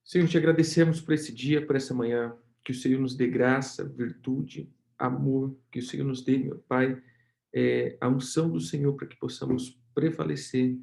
Senhor, te agradecemos por esse dia, por essa manhã. Que o Senhor nos dê graça, virtude, amor. Que o Senhor nos dê, meu Pai, a unção do Senhor para que possamos prevalecer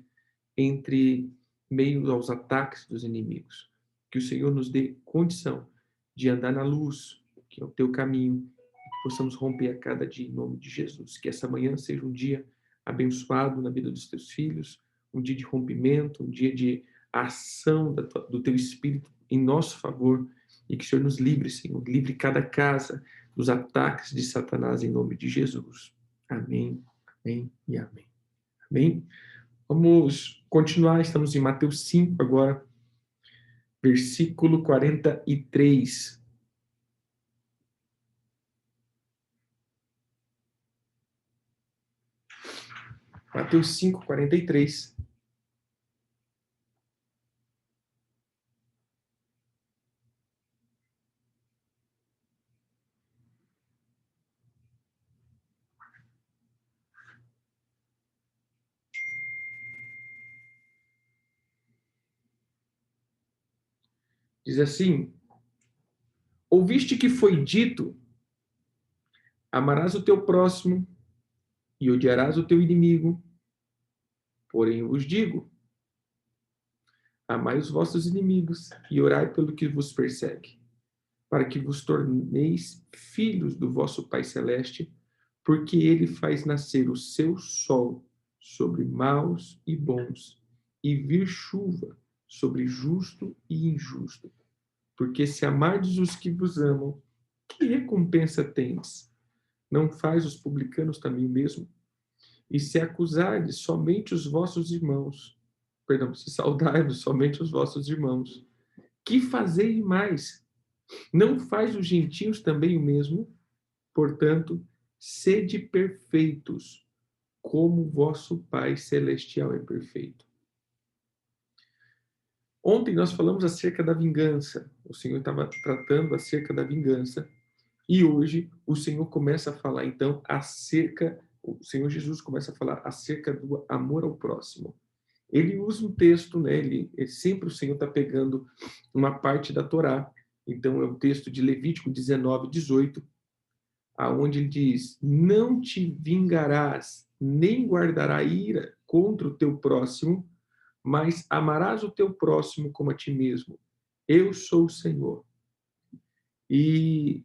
entre meio aos ataques dos inimigos. Que o Senhor nos dê condição de andar na luz, que é o teu caminho, que possamos romper a cada dia em nome de Jesus. Que essa manhã seja um dia abençoado na vida dos teus filhos, um dia de rompimento, um dia de ação do teu Espírito em nosso favor, e que o Senhor nos livre, Senhor, livre cada casa dos ataques de Satanás em nome de Jesus. Amém, amém e amém. Amém? Vamos continuar, estamos em Mateus 5 agora, versículo 43. Mateus 5, 43. Diz assim: ouviste que foi dito, amarás o teu próximo e odiarás o teu inimigo. Porém, eu vos digo, amai os vossos inimigos e orai pelo que vos persegue, para que vos torneis filhos do vosso Pai Celeste, porque ele faz nascer o seu sol sobre maus e bons, e vir chuva sobre justo e injusto. Porque se amardes os que vos amam, que recompensa tendes? Não faz os publicanos também o mesmo? E se acusardes somente os vossos irmãos, perdão, se saudardes somente os vossos irmãos, que fazeis mais? Não faz os gentios também o mesmo? Portanto, sede perfeitos, como vosso Pai Celestial é perfeito. Ontem nós falamos acerca da vingança. O Senhor estava tratando acerca da vingança. E hoje o Senhor começa a falar, então, o Senhor Jesus começa a falar acerca do amor ao próximo. Ele usa um texto, né? Sempre o Senhor está pegando uma parte da Torá. Então, é o texto de Levítico 19, 18, aonde ele diz: não te vingarás, nem guardará ira contra o teu próximo, mas amarás o teu próximo como a ti mesmo. Eu sou o Senhor. E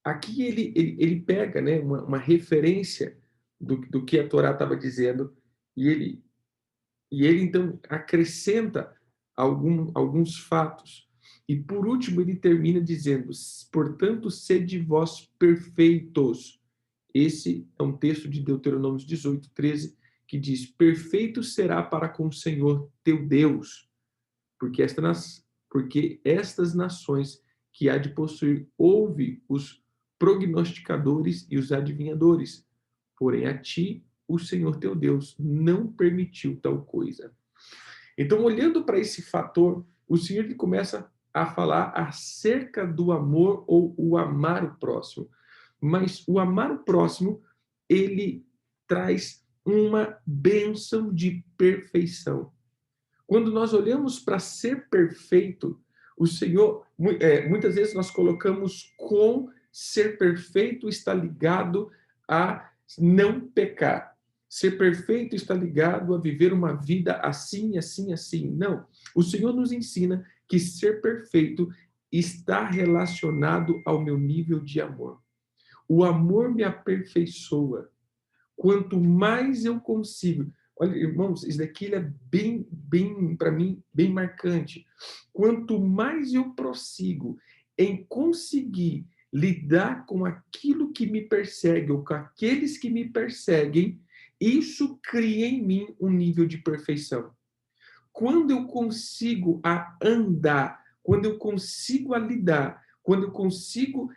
aqui ele pega, né, uma referência do que a Torá estava dizendo, e ele então acrescenta alguns fatos. E por último ele termina dizendo: portanto, sede vós perfeitos. Esse é um texto de Deuteronômio 18, 13, que diz: perfeito será para com o Senhor teu Deus, porque estas nações que há de possuir ouve os prognosticadores e os adivinhadores, porém a ti o Senhor teu Deus não permitiu tal coisa. Então, olhando para esse fator, o Senhor ele começa a falar acerca do amor ou o amar o próximo. Mas o amar o próximo, ele traz uma bênção de perfeição. Quando nós olhamos para ser perfeito, o Senhor, muitas vezes nós colocamos com ser perfeito está ligado a não pecar. Ser perfeito está ligado a viver uma vida assim, assim, assim. Não. O Senhor nos ensina que ser perfeito está relacionado ao meu nível de amor. O amor me aperfeiçoa. Quanto mais eu consigo. Olha, irmãos, isso daqui é bem para mim, bem marcante. Quanto mais eu prossigo em conseguir lidar com aquilo que me persegue ou com aqueles que me perseguem, isso cria em mim um nível de perfeição. Quando eu consigo andar, quando eu consigo lidar, quando eu consigo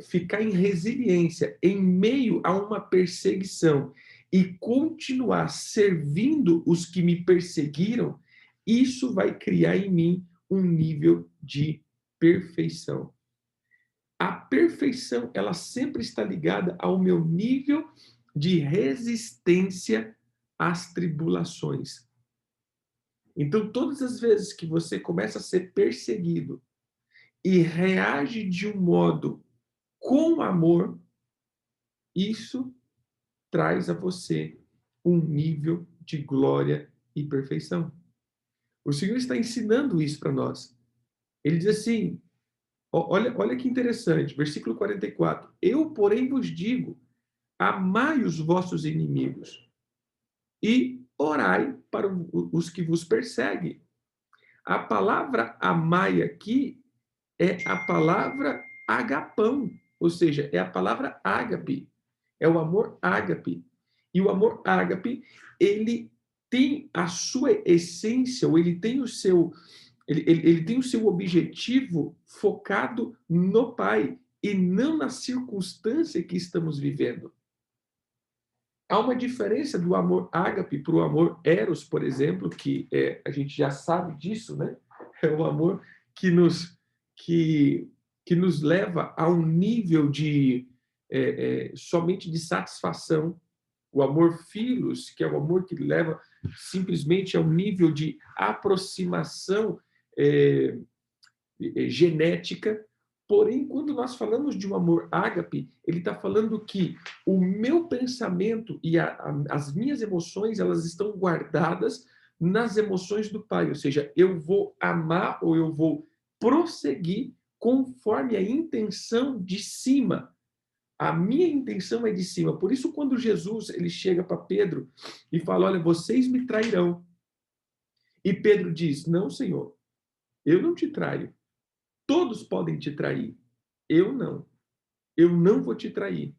ficar em resiliência em meio a uma perseguição e continuar servindo os que me perseguiram, isso vai criar em mim um nível de perfeição. A perfeição, ela sempre está ligada ao meu nível de resistência às tribulações. Então, todas as vezes que você começa a ser perseguido e reage de um modo com amor, isso traz a você um nível de glória e perfeição. O Senhor está ensinando isso para nós. Ele diz assim, olha que interessante, versículo 44. Eu, porém, vos digo, amai os vossos inimigos e orai para os que vos perseguem. A palavra amai aqui é a palavra agapão, ou seja, é a palavra ágape, é o amor ágape. E o amor ágape, ele tem a sua essência, ou ele tem o seu, ele tem o seu objetivo focado no Pai e não na circunstância que estamos vivendo. Há uma diferença do amor ágape para o amor eros, por exemplo, que a gente já sabe disso, né? É o amor que nos, que, que nos leva a um nível de somente de satisfação. O amor filos, que é o amor que leva simplesmente a um nível de aproximação é, genética. Porém, quando nós falamos de um amor ágape, ele está falando que o meu pensamento e as minhas emoções, elas estão guardadas nas emoções do Pai. Ou seja, eu vou amar ou eu vou prosseguir conforme a intenção de cima. A minha intenção é de cima. Por isso, quando Jesus ele chega para Pedro e fala, olha, vocês me trairão. E Pedro diz, não, Senhor, eu não te traio. Todos podem te trair. Eu não. Eu não vou te trair.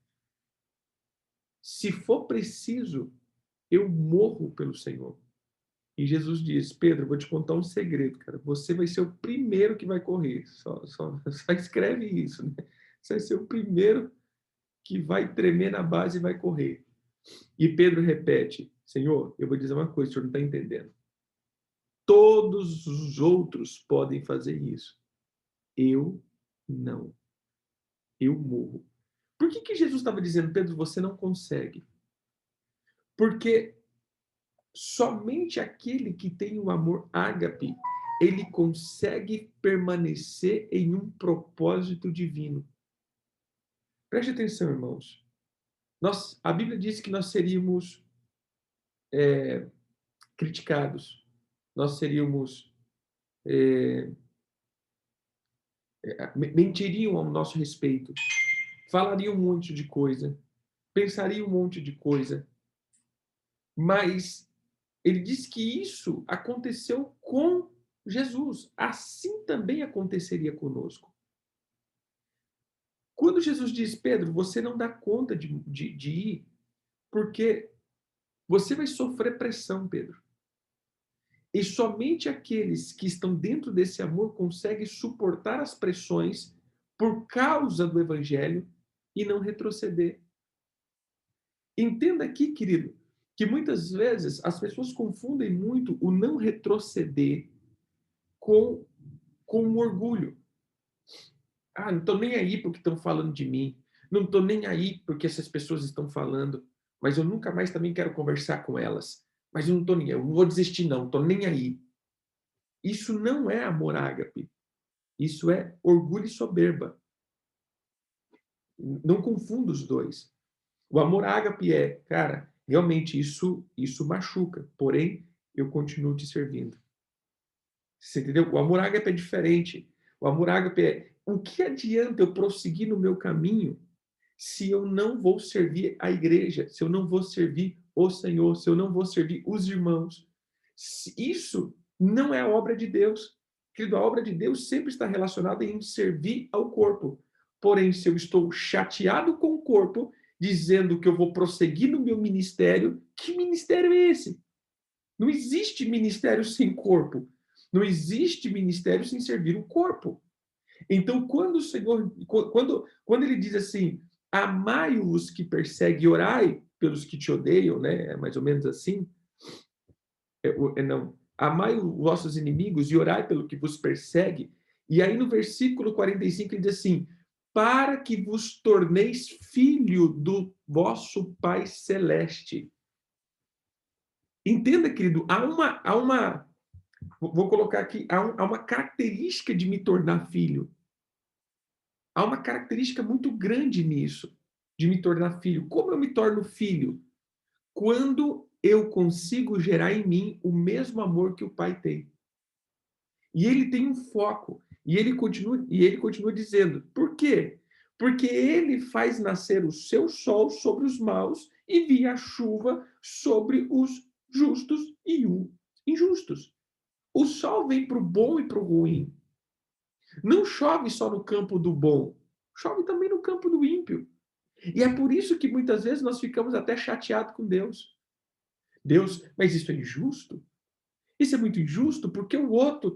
Se for preciso, eu morro pelo Senhor. E Jesus diz, Pedro, vou te contar um segredo, cara. Você vai ser o primeiro que vai correr. Só escreve isso, né? Você vai ser o primeiro que vai tremer na base e vai correr. E Pedro repete, Senhor, eu vou dizer uma coisa, o senhor não está entendendo. Todos os outros podem fazer isso. Eu não. Eu morro. Por que Jesus estava dizendo, Pedro, você não consegue? Porque somente aquele que tem o amor ágape, ele consegue permanecer em um propósito divino. Preste atenção, irmãos. A Bíblia diz que nós seríamos criticados, nós seríamos mentiriam ao nosso respeito, falariam um monte de coisa, pensariam um monte de coisa, mas ele diz que isso aconteceu com Jesus. Assim também aconteceria conosco. Quando Jesus diz, Pedro, você não dá conta de ir, porque você vai sofrer pressão, Pedro. E somente aqueles que estão dentro desse amor conseguem suportar as pressões por causa do Evangelho e não retroceder. Entenda aqui, querido, que muitas vezes as pessoas confundem muito o não retroceder com o orgulho. Ah, não estou nem aí porque estão falando de mim. Não estou nem aí porque essas pessoas estão falando. Mas eu nunca mais também quero conversar com elas. Mas eu não estou nem aí. Eu não vou desistir, não. Estou nem aí. Isso não é amor ágape. Isso é orgulho e soberba. Não confunda os dois. O amor ágape é, cara, realmente isso machuca. Porém, eu continuo te servindo. Você entendeu? O amor ágape é diferente. O amor ágape é o que adianta eu prosseguir no meu caminho se eu não vou servir a igreja, se eu não vou servir o Senhor, se eu não vou servir os irmãos. Isso não é a obra de Deus. Querido, a obra de Deus sempre está relacionada em servir ao corpo. Porém, se eu estou chateado com o corpo, dizendo que eu vou prosseguir no meu ministério, que ministério é esse? Não existe ministério sem corpo. Não existe ministério sem servir o corpo. Então, quando o Senhor, quando ele diz assim, amai os que perseguem e orai pelos que te odeiam, né? É mais ou menos assim. Não. Amai os vossos inimigos e orai pelo que vos persegue. E aí no versículo 45 ele diz assim, para que vos torneis filho do vosso Pai Celeste. Entenda, querido, há uma Vou colocar aqui, há uma característica de me tornar filho. Há uma característica muito grande nisso, de me tornar filho. Como eu me torno filho? Quando eu consigo gerar em mim o mesmo amor que o pai tem. E ele tem um foco. E ele continua dizendo. Por quê? Porque ele faz nascer o seu sol sobre os maus e via a chuva sobre os justos e os injustos. O sol vem para o bom e para o ruim. Não chove só no campo do bom, chove também no campo do ímpio. E é por isso que muitas vezes nós ficamos até chateados com Deus. Deus, mas isso é injusto? Isso é muito injusto porque o outro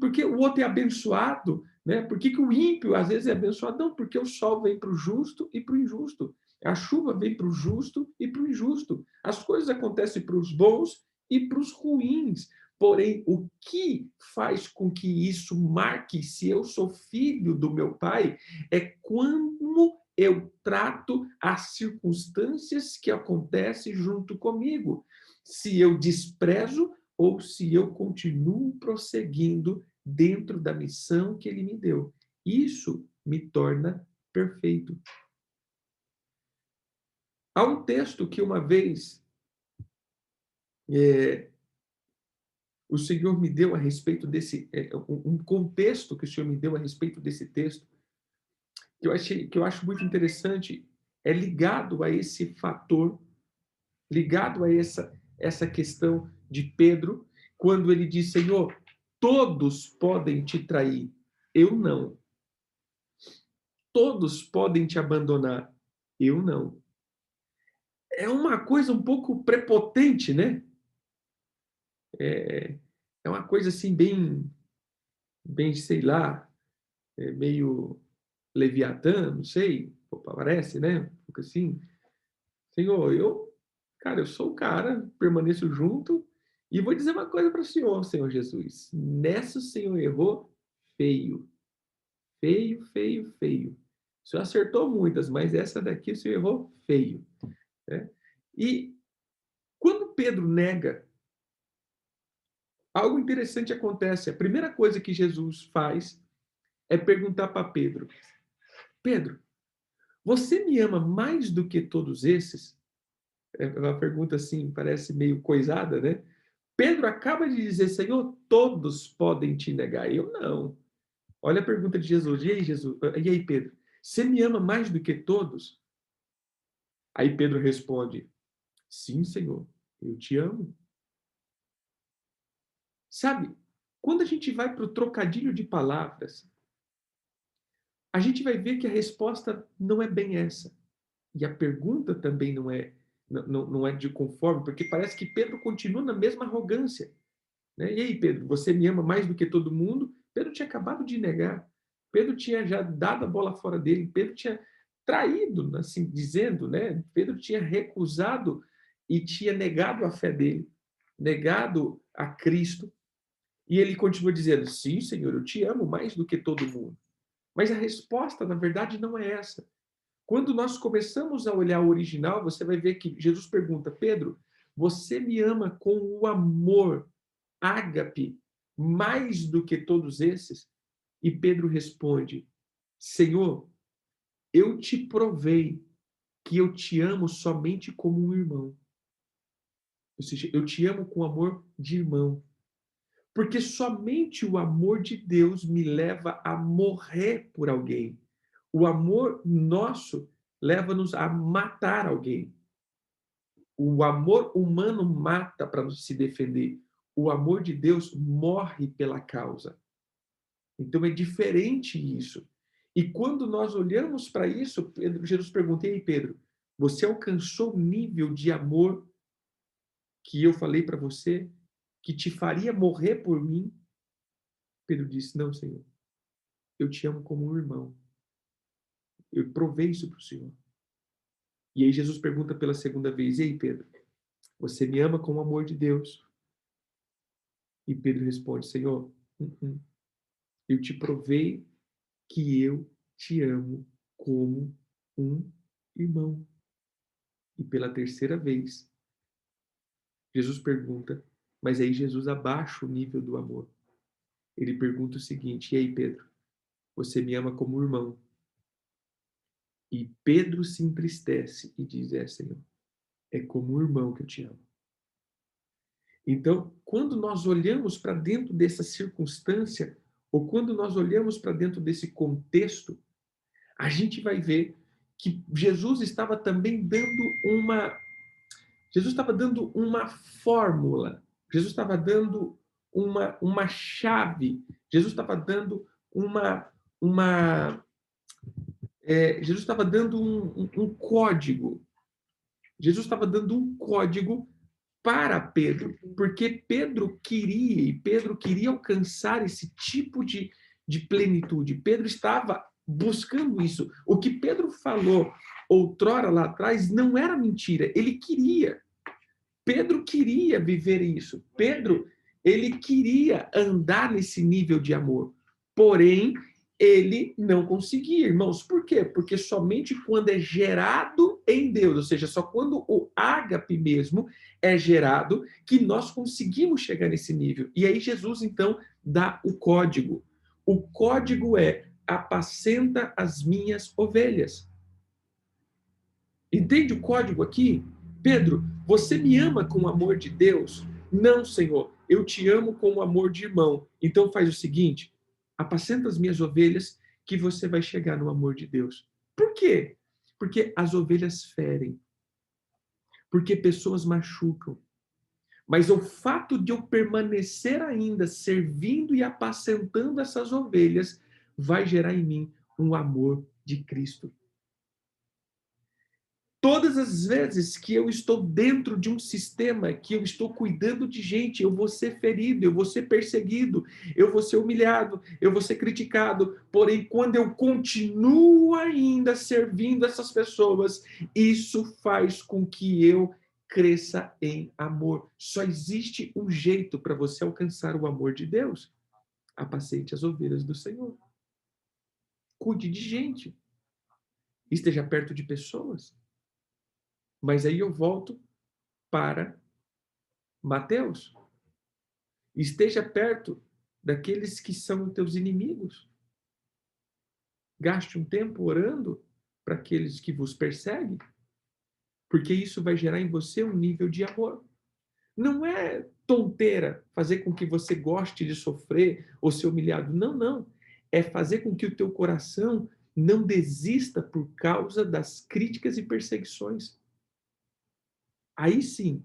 porque o outro é abençoado, né? Por que o ímpio às vezes é abençoado? Não, porque o sol vem para o justo e para o injusto. A chuva vem para o justo e para o injusto. As coisas acontecem para os bons e para os ruins. Porém, o que faz com que isso marque se eu sou filho do meu pai é como eu trato as circunstâncias que acontecem junto comigo. Se eu desprezo ou se eu continuo prosseguindo dentro da missão que ele me deu. Isso me torna perfeito. Há um texto que uma vez o Senhor me deu a respeito desse, um contexto que o Senhor me deu a respeito desse texto, que eu acho muito interessante, é ligado a esse fator, ligado a essa questão de Pedro, quando ele diz, Senhor, todos podem te trair, eu não. Todos podem te abandonar, eu não. É uma coisa um pouco prepotente, né? É, é uma coisa assim bem, sei lá, meio Leviatã, não sei, parece, né? Um pouco assim. Senhor, cara, eu sou o cara, permaneço junto e vou dizer uma coisa para o Senhor, Senhor Jesus. Nessa o Senhor errou feio, feio, feio, feio. O Senhor acertou muitas, mas essa daqui o Senhor errou feio, né? E quando Pedro nega, algo interessante acontece. A primeira coisa que Jesus faz é perguntar para Pedro: Pedro, você me ama mais do que todos esses? É uma pergunta assim, parece meio coisada, né? Pedro acaba de dizer: Senhor, todos podem te negar. Eu não. Olha a pergunta de Jesus. E aí, Jesus? E aí, Pedro? Você me ama mais do que todos? Aí Pedro responde: Sim, Senhor, eu te amo. Sabe, quando a gente vai para o trocadilho de palavras, a gente vai ver que a resposta não é bem essa. E a pergunta também não é de conforme, porque parece que Pedro continua na mesma arrogância. Né? E aí, Pedro, você me ama mais do que todo mundo? Pedro tinha acabado de negar. Pedro tinha já dado a bola fora dele. Pedro tinha traído, assim dizendo, né? Pedro tinha recusado e tinha negado a fé dele, negado a Cristo. E ele continua dizendo: Sim, Senhor, eu te amo mais do que todo mundo. Mas a resposta, na verdade, não é essa. Quando nós começamos a olhar o original, você vai ver que Jesus pergunta: Pedro, você me ama com o amor ágape mais do que todos esses? E Pedro responde: Senhor, eu te provei que eu te amo somente como um irmão. Ou seja, eu te amo com amor de irmão. Porque somente o amor de Deus me leva a morrer por alguém. O amor nosso leva-nos a matar alguém. O amor humano mata para se defender. O amor de Deus morre pela causa. Então é diferente isso. E quando nós olhamos para isso, Jesus pergunta: Ei, Pedro, você alcançou o nível de amor que eu falei para você, que te faria morrer por mim? Pedro disse: Não, Senhor, eu te amo como um irmão. Eu provei isso para o Senhor. E aí Jesus pergunta pela segunda vez: Ei, Pedro, você me ama com o amor de Deus? E Pedro responde: Senhor, eu te provei que eu te amo como um irmão. E pela terceira vez, Jesus pergunta: Mas aí Jesus abaixa o nível do amor. Ele pergunta o seguinte: e aí, Pedro, você me ama como irmão? E Pedro se entristece e diz: Senhor, é como um irmão que eu te amo. Então, quando nós olhamos para dentro dessa circunstância, ou quando nós olhamos para dentro desse contexto, a gente vai ver que Jesus estava dando uma fórmula, Jesus estava dando uma chave, Jesus estava dando uma Jesus estava dando um código, Jesus estava dando um código para Pedro, porque Pedro queria alcançar esse tipo de plenitude. Pedro estava buscando isso. O que Pedro falou outrora lá atrás não era mentira, ele queria. Pedro queria viver isso. Pedro, ele queria andar nesse nível de amor. Porém, ele não conseguia, irmãos. Por quê? Porque somente quando é gerado em Deus, ou seja, só quando o ágape mesmo é gerado, que nós conseguimos chegar nesse nível. E aí Jesus, então, dá o código. O código é: apacenta as minhas ovelhas. Entende o código aqui? Pedro, você me ama com o amor de Deus? Não, Senhor, eu te amo com o amor de irmão. Então faz o seguinte: apacenta as minhas ovelhas, que você vai chegar no amor de Deus. Por quê? Porque as ovelhas ferem, porque pessoas machucam. Mas o fato de eu permanecer ainda servindo e apacentando essas ovelhas vai gerar em mim um amor de Cristo. Todas as vezes que eu estou dentro de um sistema, que eu estou cuidando de gente, eu vou ser ferido, eu vou ser perseguido, eu vou ser humilhado, eu vou ser criticado. Porém, quando eu continuo ainda servindo essas pessoas, isso faz com que eu cresça em amor. Só existe um jeito para você alcançar o amor de Deus: apacente as ovelhas do Senhor. Cuide de gente. Esteja perto de pessoas. Mas aí eu volto para Mateus. Esteja perto daqueles que são teus inimigos. Gaste um tempo orando para aqueles que vos perseguem, porque isso vai gerar em você um nível de amor. Não é tonteira fazer com que você goste de sofrer ou ser humilhado. Não, não. É fazer com que o teu coração não desista por causa das críticas e perseguições. Aí sim,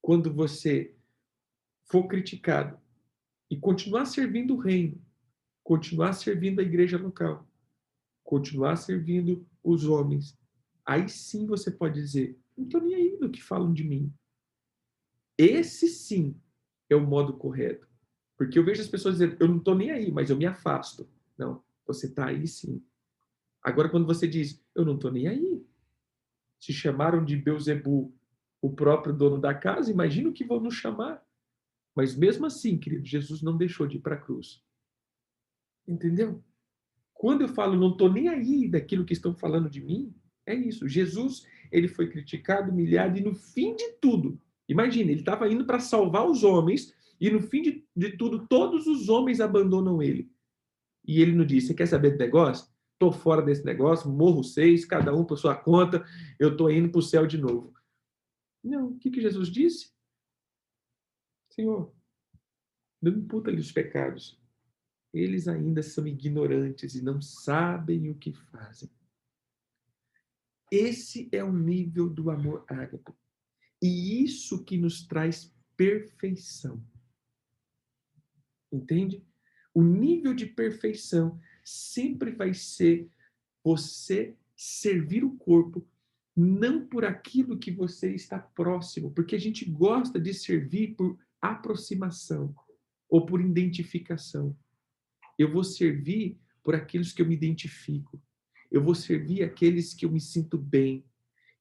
quando você for criticado e continuar servindo o reino, continuar servindo a igreja local, continuar servindo os homens, aí sim você pode dizer: não estou nem aí do que falam de mim. Esse sim é o modo correto. Porque eu vejo as pessoas dizendo: eu não estou nem aí, mas eu me afasto. Não, você está aí sim. Agora, quando você diz: eu não estou nem aí, se chamaram de Beelzebul o próprio dono da casa, imagina o que vão nos chamar. Mas mesmo assim, querido, Jesus não deixou de ir para a cruz. Entendeu? Quando eu falo não estou nem aí daquilo que estão falando de mim, é isso. Jesus, ele foi criticado, humilhado, e no fim de tudo, imagina, ele estava indo para salvar os homens, e no fim de tudo, todos os homens abandonam ele. E ele não disse: você quer saber do negócio? Estou fora desse negócio, morro vocês, cada um por sua conta, eu estou indo para o céu de novo. Não, o que Jesus disse? Senhor, não imputa-lhe os pecados. Eles ainda são ignorantes e não sabem o que fazem. Esse é o nível do amor ágape. E isso que nos traz perfeição. Entende? O nível de perfeição sempre vai ser você servir o corpo não por aquilo que você está próximo, porque a gente gosta de servir por aproximação ou por identificação. Eu vou servir por aqueles que eu me identifico. Eu vou servir aqueles que eu me sinto bem.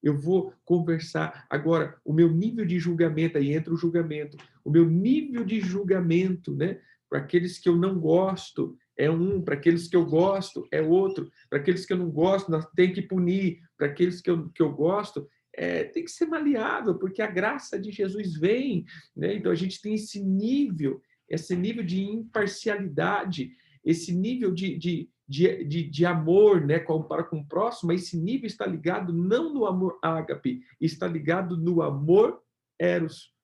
Eu vou conversar. Agora, o meu nível de julgamento, aí entra o julgamento. O meu nível de julgamento, né? Para aqueles que eu não gosto, é um. Para aqueles que eu gosto, é outro. Para aqueles que eu não gosto, nós tem que punir. Para aqueles que eu gosto, tem que ser maleável, porque a graça de Jesus vem, né? Então a gente tem esse nível de imparcialidade, esse nível de amor, né, para com o próximo, mas esse nível está ligado não no amor ágape, está ligado no amor eros,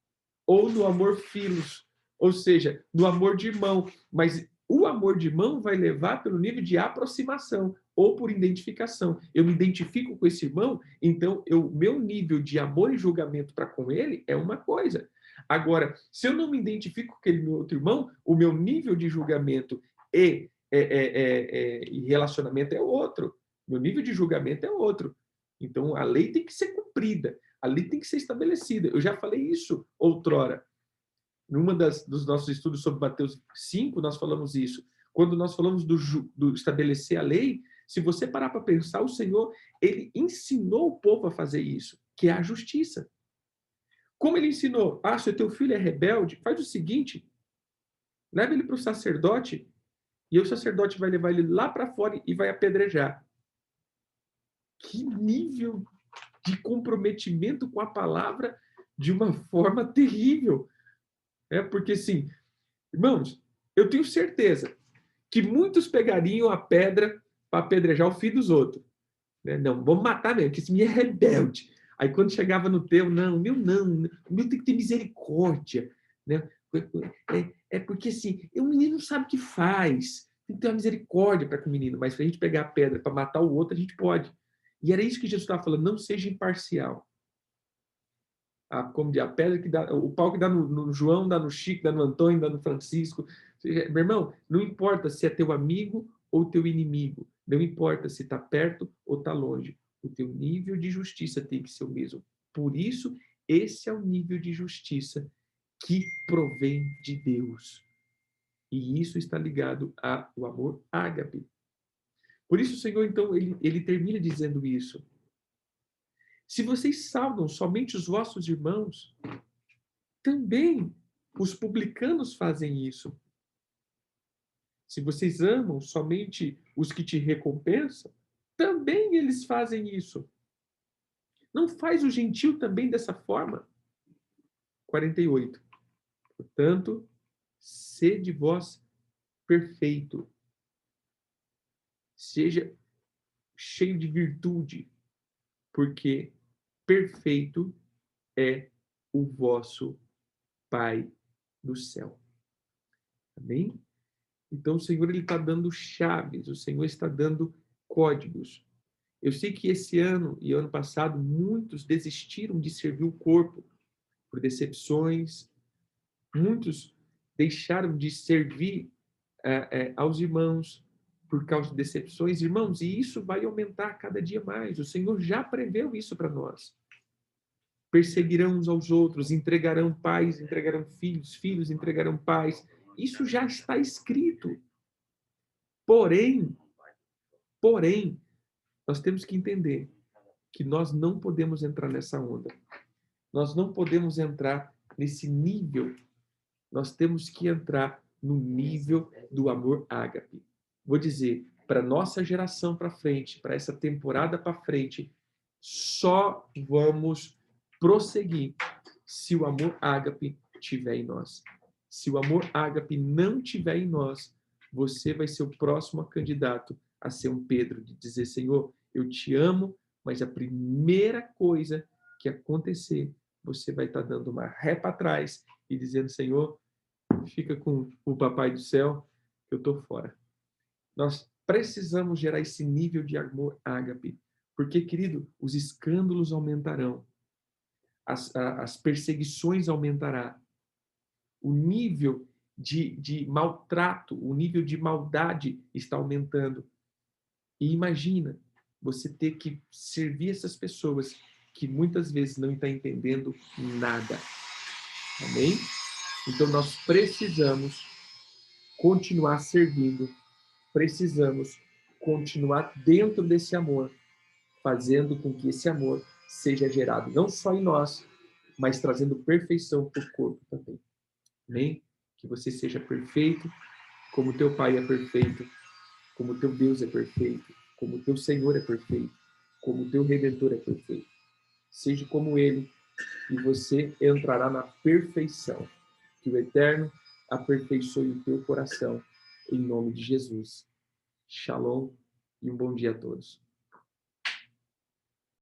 ou no amor filos, ou seja, no amor de irmão. Mas o amor de irmão vai levar pelo nível de aproximação ou por identificação. Eu me identifico com esse irmão, então meu nível de amor e julgamento para com ele é uma coisa. Agora, se eu não me identifico com aquele meu outro irmão, o meu nível de julgamento e relacionamento é outro. Meu nível de julgamento é outro. Então, a lei tem que ser cumprida, a lei tem que ser estabelecida. Eu já falei isso outrora. Numa dos nossos estudos sobre Mateus 5, nós falamos isso. Quando nós falamos do estabelecer a lei, se você parar para pensar, o Senhor, ele ensinou o povo a fazer isso, que é a justiça. Como ele ensinou? Ah, se o teu filho é rebelde, faz o seguinte, leva ele para o sacerdote, e o sacerdote vai levar ele lá para fora e vai apedrejar. Que nível de comprometimento com a palavra de uma forma terrível. Porque, assim, irmãos, eu tenho certeza que muitos pegariam a pedra para apedrejar o filho dos outros. Né? Não, vamos matar mesmo, que esse menino é rebelde. Aí quando chegava no teu, não, o meu tem que ter misericórdia. Né? Porque assim, o menino não sabe o que faz. Tem que ter uma misericórdia para com o menino, mas se a gente pegar a pedra para matar o outro, a gente pode. E era isso que Jesus estava falando, não seja imparcial. Como diz, a pedra que dá, o pau que dá no João, dá no Chico, dá no Antônio, dá no Francisco. Meu irmão, não importa se é teu amigo ou teu inimigo, não importa se está perto ou está longe, o teu nível de justiça tem que ser o mesmo. Por isso, esse é o nível de justiça que provém de Deus. E isso está ligado ao amor ágape. Por isso o Senhor, então, ele termina dizendo isso. Se vocês saudam somente os vossos irmãos, também os publicanos fazem isso. Se vocês amam somente os que te recompensam, também eles fazem isso. Não faz o gentil também dessa forma? 48. Portanto, sede vós perfeito. Seja cheio de virtude, porque perfeito é o vosso Pai do céu. Amém? Então, o Senhor está dando chaves, o Senhor está dando códigos. Eu sei que esse ano e ano passado, muitos desistiram de servir o corpo por decepções, muitos deixaram de servir aos irmãos por causa de decepções. Irmãos, e isso vai aumentar cada dia mais. O Senhor já preveu isso para nós. Perseguirão uns aos outros, entregarão pais, entregarão filhos, filhos entregarão pais. Isso já está escrito. Porém, nós temos que entender que nós não podemos entrar nessa onda. Nós não podemos entrar nesse nível. Nós temos que entrar no nível do amor ágape. Vou dizer, para nossa geração para frente, para essa temporada para frente, só vamos prosseguir se o amor ágape tiver em nós. Se o amor ágape não tiver em nós, você vai ser o próximo candidato a ser um Pedro, de dizer, Senhor, eu te amo, mas a primeira coisa que acontecer, você vai estar dando uma ré para trás e dizendo, Senhor, fica com o Papai do Céu, eu estou fora. Nós precisamos gerar esse nível de amor ágape, porque, querido, os escândalos aumentarão, as perseguições aumentarão, o nível de maltrato, o nível de maldade está aumentando. E imagina você ter que servir essas pessoas que muitas vezes não estão entendendo nada. Amém? Então nós precisamos continuar servindo, precisamos continuar dentro desse amor, fazendo com que esse amor seja gerado não só em nós, mas trazendo perfeição para o corpo também. Amém? Que você seja perfeito, como teu Pai é perfeito, como teu Deus é perfeito, como teu Senhor é perfeito, como teu Redentor é perfeito. seja como ele, e você entrará na perfeição. Que o Eterno aperfeiçoe o teu coração, em nome de Jesus. Shalom e um bom dia a todos.